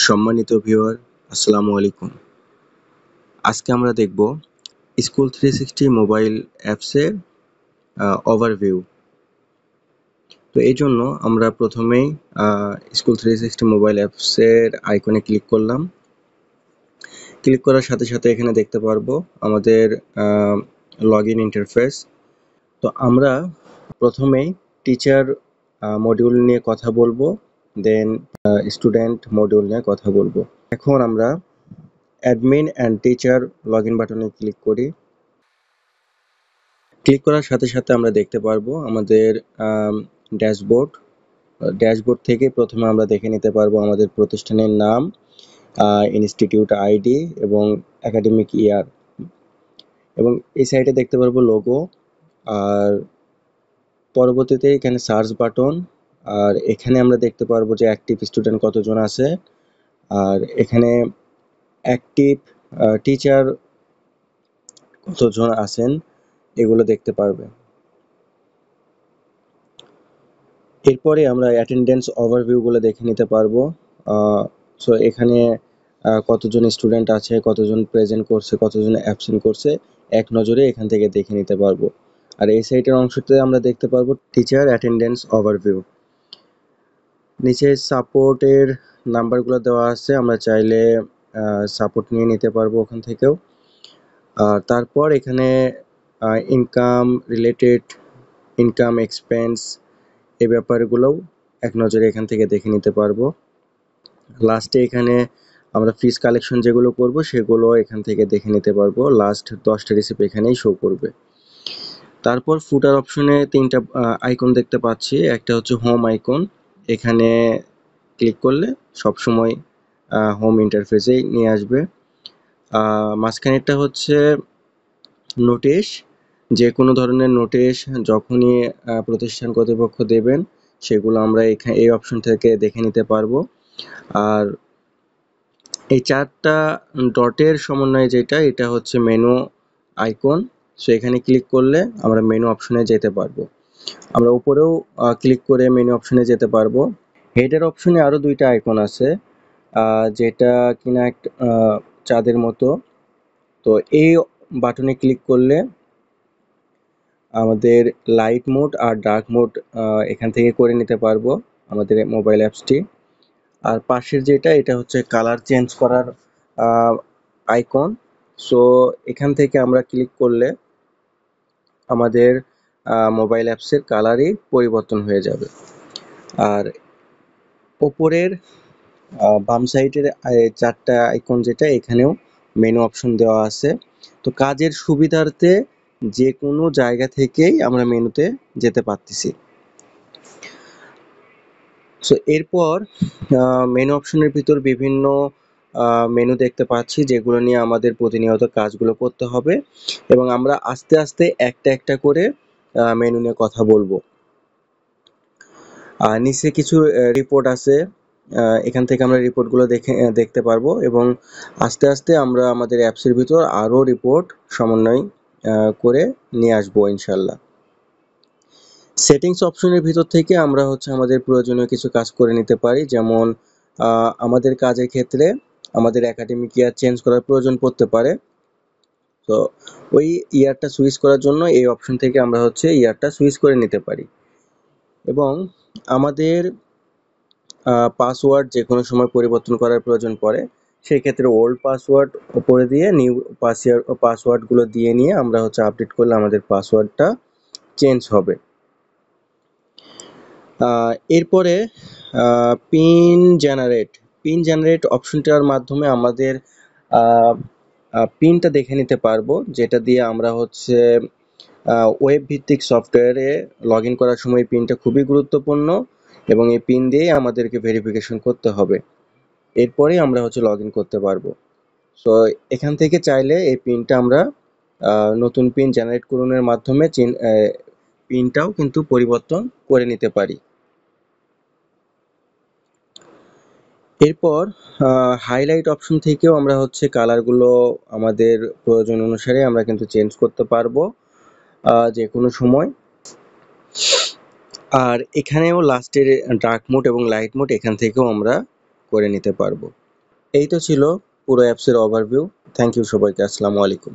সম্মানিত ভিউয়ার, আসসালামু আলাইকুম। আজকে আমরা দেখব স্কুল 360 মোবাইল অ্যাপসের ওভারভিউ। তো এই জন্য আমরা প্রথমেই স্কুল 360 মোবাইল অ্যাপসের আইকনে ক্লিক করলাম। ক্লিক করার সাথে সাথে এখানে দেখতে পারবো আমাদের লগ ইন ইন্টারফেস। তো আমরা প্রথমেই টিচার মডিউল নিয়ে কথা বলবো, দেন স্টুডেন্ট মডিউল নিয়ে কথা বলবো। এখন আমরা অ্যাডমিন অ্যান্ড টিচার লগইন বাটনে ক্লিক করি। ক্লিক করার সাথে সাথে আমরা দেখতে পারবো আমাদের ড্যাশবোর্ড থেকে প্রথমে আমরা দেখে নিতে পারবো আমাদের প্রতিষ্ঠানের নাম, ইনস্টিটিউট আইডি এবং একাডেমিক ইয়ার, এবং এই সাইডে দেখতে পারবো লোগো। আর পরবর্তীতে এখানে সার্চ বাটন, আর এখানে আমরা দেখতে পারবো যে অ্যাক্টিভ স্টুডেন্ট কতজন আছে, আর এখানে অ্যাক্টিভ টিচার কতজন আছেন এগুলো দেখতে পারবে। এরপরে আমরা অ্যাটেন্ডেন্স ওভারভিউগুলো দেখে নিতে পারবো। সো এখানে কতজন স্টুডেন্ট আছে, কতজন প্রেজেন্ট করছে, কতজন অ্যাবসেন্ট করছে, এক নজরে এখান থেকে দেখে নিতে পারবো। আর এই সাইটের অংশতে আমরা দেখতে পারবো টিচার অ্যাটেন্ডেন্স ওভারভিউ। নিচে সাপোর্টের নাম্বারগুলো দেওয়া আছে, আমরা চাইলে সাপোর্ট নিয়ে নিতে পারবো ওখান থেকেও। আর তারপর এখানে ইনকাম রিলেটেড, ইনকাম এক্সপেন্স, এই ব্যাপারগুলোও এক নজরে এখান থেকে দেখে নিতে পারবো। লাস্টে এখানে আমরা ফিস কালেকশন যেগুলো করব সেগুলো এখান থেকে দেখে নিতে পারবো। লাস্ট 10টা রিসিপ্ট এখানেই শো করবে। তারপর ফুটার অপশনে 3টা আইকন দেখতে পাচ্ছি। একটা হচ্ছে হোম আইকন, এখানে ক্লিক করলে সবসময় হোম ইন্টারফেসেই নিয়ে আসবে। মাঝখানেরটা হচ্ছে নোটিশ, যে কোনো ধরনের নোটিশ যখনই প্রতিষ্ঠান কর্তৃপক্ষ দেবেন সেগুলো আমরা এই অপশন থেকে দেখে নিতে পারবো। আর এই 4টা ডটের সমন্বয়ে যেটা, এটা হচ্ছে মেনু আইকন। সো এখানে ক্লিক করলে আমরা মেনু অপশনে যেতে পারবো। আমরা উপরেও ক্লিক করে মেনু অপশনে যেতে পারবো। হেডের অপশনে আরও 2টা আইকন আছে, যেটা কিনা একটা চাঁদের মতো। তো এই বাটনে ক্লিক করলে আমাদের লাইট মোড আর ডার্ক মোড এখান থেকে করে নিতে পারবো আমাদের মোবাইল অ্যাপসটি। আর পাশের যেটা, এটা হচ্ছে কালার চেঞ্জ করার আইকন। সো এখান থেকে আমরা ক্লিক করলে আমাদের মোবাইল অ্যাপসের কালারই পরিবর্তন হয়ে যাবে। আর ওপরের বাম সাইডের 4টা আইকন যেটা, এখানেও মেনু অপশন দেওয়া আছে। তো কাজের সুবিধার্থে যে কোনো জায়গা থেকেই আমরা মেনুতে যেতে পারতেছি। সো এরপর মেনু অপশনের ভিতর বিভিন্ন মেনু দেখতে পাচ্ছি, যেগুলো নিয়ে আমাদের প্রতিনিয়ত কাজগুলো করতে হবে, এবং আমরা আস্তে আস্তে একটা একটা করে মেনু নিয়ে কথা বলবো। আর নিচে কিছু রিপোর্ট আছে, এখান থেকে আমরা রিপোর্টগুলো দেখতে পারবো, এবং আস্তে আস্তে আমরা আমাদের অ্যাপসের ভিতর আরও রিপোর্ট সমন্বয় করে নিয়ে আসবো ইনশাল্লাহ। সেটিংস অপশনের ভিতর থেকে আমরা হচ্ছে আমাদের প্রয়োজনীয় কিছু কাজ করে নিতে পারি, যেমন আমাদের কাজের ক্ষেত্রে আমাদের একাডেমিক ইয়ার চেঞ্জ করার প্রয়োজন পড়তে পারে। তো ওই ইয়ারটা সুইচ করার জন্য এই অপশন থেকে আমরা হচ্ছে ইয়ারটা সুইচ করে নিতে পারি, এবং আমাদের পাসওয়ার্ড যে কোনো সময় পরিবর্তন করার প্রয়োজন পড়ে, সেই ক্ষেত্রে ওল্ড পাসওয়ার্ড উপরে দিয়ে নিউ পাসওয়ার্ডগুলো দিয়ে নিয়ে আমরা হচ্ছে আপডেট করলে আমাদের পাসওয়ার্ডটা চেঞ্জ হবে। এরপরে পিন জেনারেট অপশনটার মাধ্যমে আমাদের পিনটা দেখে নিতে পারবো, যেটা দিয়ে আমরা হচ্ছে ওয়েব ভিত্তিক সফটওয়্যারে লগ ইন করার সময় পিনটা খুবই গুরুত্বপূর্ণ, এবং এই পিন দিয়ে আমাদেরকে ভেরিফিকেশন করতে হবে, এরপরেই আমরা হচ্ছে লগ ইন করতে পারবো। সো এখান থেকে চাইলে এই পিনটা আমরা নতুন পিন জেনারেট করুনের মাধ্যমে পিনটাও কিন্তু পরিবর্তন করে নিতে পারি। এরপর হাইলাইট অপশন থেকেও আমরা হচ্ছে কালারগুলো আমাদের প্রয়োজন অনুসারে আমরা কিন্তু চেঞ্জ করতে পারবো যে কোনো সময়। আর এখানেও লাস্টের ডার্ক মোড এবং লাইট মোড এখান থেকেও আমরা করে নিতে পারবো। এই তো ছিল পুরো অ্যাপসের ওভারভিউ। থ্যাংক ইউ সবাইকে। আসসালামু আলাইকুম।